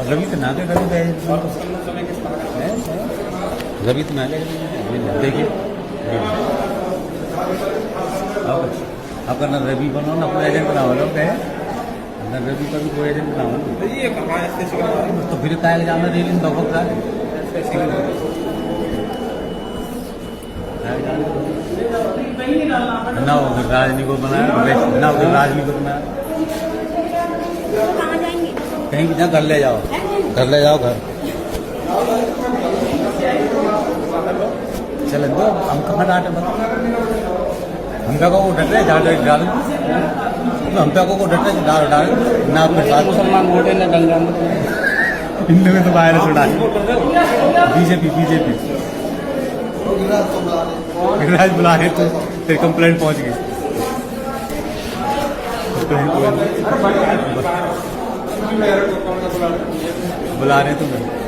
रवि तो ना के रवि रवि तो ना के देखिए अपना रवि बनाओ ना अपना एजेंट बनाओ लोग है ना रवि का भी कोई एजेंट बनाओ तो फिर काय जाना दे लें दो का ना हो राजनी को बनाया ना हो राजनी को बनाया कहीं भी ना घर ले जाओ घर चल दो हम कहाँ डांटे बता हम पे को डर रहे डाल हम पे को डर रहे डाल ना अपने साथ मुसलमान वोटे ना डल जाए इनमें में तो बाहर छोड़ा बीजेपी राज बुला रहे तो फिर कंप्लेंट पहुंच गई बुला रहे तुम्हें